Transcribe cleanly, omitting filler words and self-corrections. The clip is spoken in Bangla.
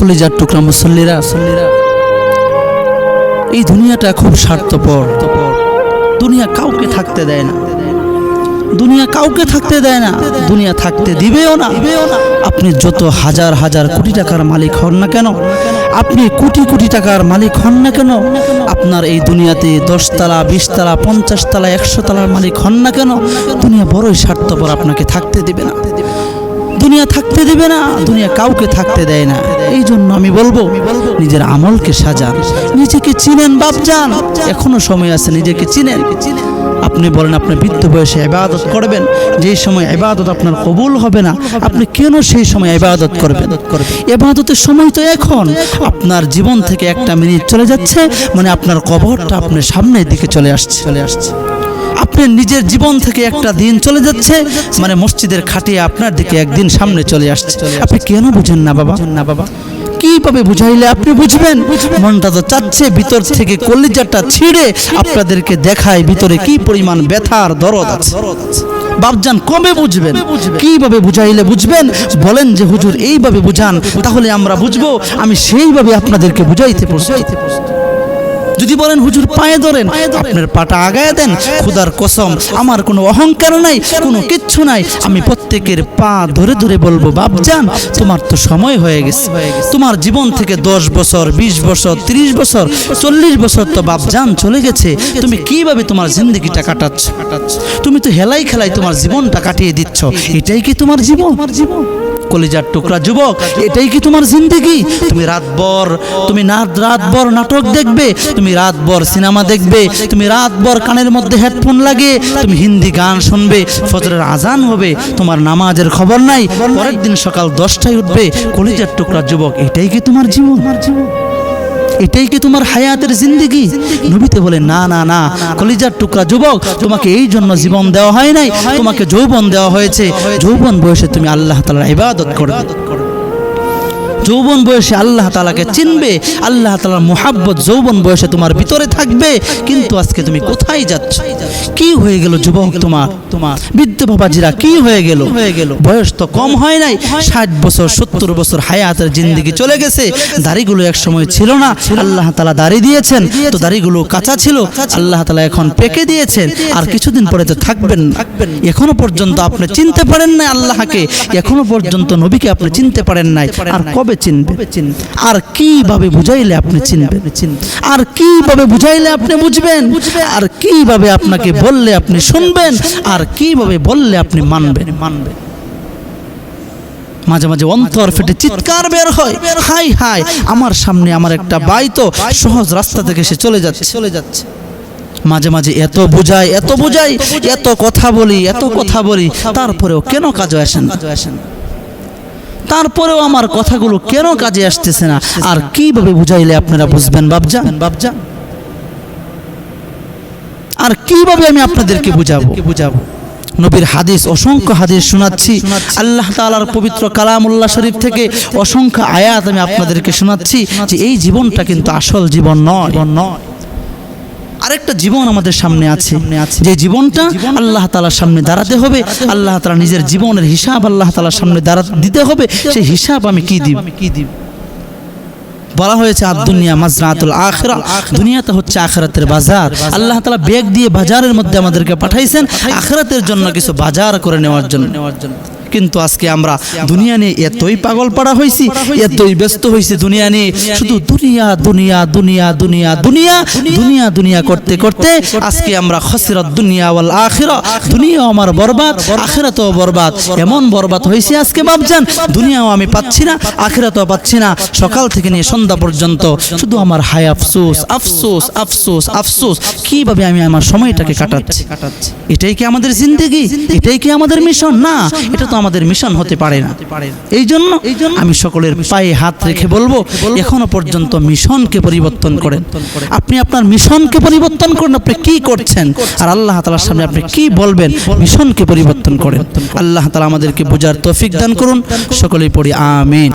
কলিজার টুকরা মুসল্লিরা, এই দুনিয়াটা খুব স্বার্থপর। দুনিয়া কাউকে থাকতে দেয় না, দুনিয়া কাউকে থাকতে দেয় না, দুনিয়া থাকতে দিবেও না। আপনি যত হাজার হাজার কোটি টাকার মালিক হন না কেন, আপনি কোটি কোটি টাকার মালিক হন না কেন, আপনার এই দুনিয়াতে 10 তলা 20 তলা 50 তলা 100 তলার মালিক হন না কেন, দুনিয়া বড়ই স্বার্থপর, আপনাকে থাকতে দিবে না, দুনিয়া থাকতে দিবে না, দুনিয়া কাউকে থাকতে দেয় না। এই জন্য আমি বলবো নিজের আমলকে সাজান, নিজেকে চিনেন বাপজান, এখনো সময় আছে, নিজেকে চিনেন। আপনি বলেন আপনি বৃদ্ধ বয়সে ইবাদত করবেন, যেই সময় ইবাদত আপনার কবুল হবে না, আপনি কেন সেই সময় ইবাদত করবেন? ইবাদতের সময় তো এখন। আপনার জীবন থেকে একটা মিনিট চলে যাচ্ছে মানে আপনার কবরটা আপনার সামনের দিকে চলে আসছে। আপনার নিজের জীবন থেকে একটা দিন চলে যাচ্ছে মানে মসজিদের খাটিয়ে আপনার দিকে একদিন সামনে চলে আসছে। আপনি কেন বুঝেন না বাবা? কিভাবে বুঝাইলে আপনি বুঝবেন? মনটা তো চাচ্ছে ভিতর থেকে কলিজাটা ছিঁড়ে আপনাদেরকে দেখায় ভিতরে কি পরিমাণ ব্যথার দরদ আছে। বাপজান কবে বুঝবেন? কিভাবে বুঝাইলে বুঝবেন? বলেন যে হুজুর এইভাবে বুঝান, তাহলে আমরা বুঝবো। আমি সেইভাবে আপনাদেরকে বুঝাইতে প্রস্তুত। যদি বলেন হুজুর পায়ে ধরেন, আপনার পাটা আগায় দেন, খোদার কসম আমার কোনো অহংকার নাই, কোনো কিচ্ছু নাই। আমি প্রত্যেকের পা ধরে ধরে বলবো বাপজান তোমার তো সময় হয়ে গেছে, তোমার জীবন থেকে 10 বছর 20 বছর 30 বছর 40 বছর তো বাপজান চলে গেছে। তুমি কিভাবে তোমার জিন্দগিটা কাটাচ্ছ? তুমি তো হেলাই খেলাই তোমার জীবনটা কাটিয়ে দিচ্ছ। এটাই কি তোমার জীবন? কলিজার টুকরা যুবক, এটাই কি তোমার জিন্দেগি? তুমি রাতভর নাটক দেখবে, তুমি রাতভর সিনেমা দেখবে, তুমি রাতভর কানের মধ্যে হেডফোন লাগিয়ে তুমি হিন্দি গান শুনবে, ফজরের আজান হবে, তোমার নামাজের খবর নাই, পরের দিন সকাল 10টায় উঠবে। কলিজার টুকরা যুবক, এটাই কি তোমার জীবন? এটাই কি তোমার হায়াতের জিন্দেগি? নবীতে বলে না না না, কলিজার টুকরা যুবক, তোমাকে এই জন্য জীবন দেওয়া হয় নাই, তোমাকে যৌবন দেওয়া হয়েছে। যৌবন বয়সে তুমি আল্লাহ তাআলার ইবাদত করবে, যৌবন বয়সে আল্লাহ তাআলাকে চিনবে, আল্লাহ তাআলার মুহাব্বত যৌবন বয়সে তোমার ভিতরে থাকবে। কিন্তু আজকে তুমি কোথায় যাচ্ছ? কি হয়ে গেল যুবক তোমার? বৃদ্ধ বাবাজিরা কি হয়ে গেল? বয়স তো কম হয় নাই, 60 বছর 70 বছর হায়াতের জিন্দেগি চলে গেছে। দাড়িগুলো এক সময় ছিল না, আল্লাহ তাআলা দাড়ি দিয়েছেন, তো দাড়িগুলো কাঁচা ছিল, আল্লাহ তাআলা এখন পেকে দিয়েছেন, আর কিছুদিন পরে তো থাকবেন না। এখনো পর্যন্ত আপনি চিনতে পারেন নাই আল্লাহকে, এখনো পর্যন্ত নবীকে আপনি চিনতে পারেন নাই। আর কবে চিনবে? আর কিভাবে বুঝাইলে আপনি চিনবেন? আর কিভাবে বুঝাইলে আপনি বুঝবেন? আর কিভাবে আপনাকে বললে আপনি শুনবেন? আর কিভাবে বললে আপনি মানবেন? মাঝে মাঝে অন্তর ফেটে চিৎকার বের হয়, হাই হাই আমার সামনে আমার একটা ভাই তো সহজ রাস্তা থেকে সে চলে যাচ্ছে। মাঝে মাঝে এত বুঝাই এত কথা বলি, তারপরেও কেন কাজে আসেন? তারপরেও আমার কথাগুলো কেন কাজে আসতেছে না? আর কিভাবে বুঝাইলে আপনারা বুঝবেন বাপজান? আর কিভাবে আমি আপনাদেরকে বুঝাবো? নবীর হাদিস, অসংখ্য হাদিস শোনাচ্ছি, আল্লাহ তাআলার পবিত্র কালামুল্লাহ শরীফ থেকে অসংখ্য আয়াত আমি আপনাদেরকে শোনাচ্ছি যে এই জীবনটা কিন্তু আসল জীবন নয়। আরেকটা জীবন আমাদের সামনে আছে, যে জীবনটা আল্লাহ তাআলার সামনে দাঁড়াতে হবে। আল্লাহ তাআলা নিজের জীবনের হিসাব আল্লাহ তাআলার সামনে দিতে হবে। সেই হিসাব আমি কি দিব? বলা হয়েছে আদ-দুনিয়া মাজরাতুল আখিরা, দুনিয়াটা হচ্ছে আখিরাতের বাজার। আল্লাহ তাআলা ব্যাগ দিয়ে বাজারের মধ্যে আমাদেরকে পাঠাইছেন আখিরাতের জন্য কিছু বাজার করে নেওয়ার জন্য। কিন্তু আজকে আমরা দুনিয়া নিয়ে এতই পাগল পাড়া হয়েছি, এতই ব্যস্ত হয়েছি দুনিয়া নিয়ে, শুধু দুনিয়া করতে করতে আজকে আমরা খাসিরাত দুনিয়া ওয়াল আখিরা, দুনিয়াও আমার বরবাদ, আখিরাতও বরবাদ। এমন বরবাদ হয়েছে আজকে বাপজান, দুনিয়াও আমি পাচ্ছি না, আখিরাতও পাচ্ছি না। সকাল থেকে নিয়ে সন্ধ্যা পর্যন্ত শুধু আমার হায় আফসোস, কিভাবে আমি আমার সময়টাকে কাটাচ্ছি। এটাই কি আমাদের জিন্দেগি? এটাই কি আমাদের মিশন? না, এটা তো আমাদের মিশন হতে পারে না। এই জন্য আমি সকলের পায়ে হাত রেখে বলবো, এখনো পর্যন্ত মিশনকে পরিবর্তন করেন। আপনি আপনার মিশনকে পরিবর্তন করেন, আপনি কি করছেন আর আল্লাহ তাআলার সামনে আপনি কি বলবেন, মিশনকে পরিবর্তন করেন। আল্লাহ তাআলা আমাদেরকে বোঝার তৌফিক দান করুন। সকলেই পড়ি আমিন।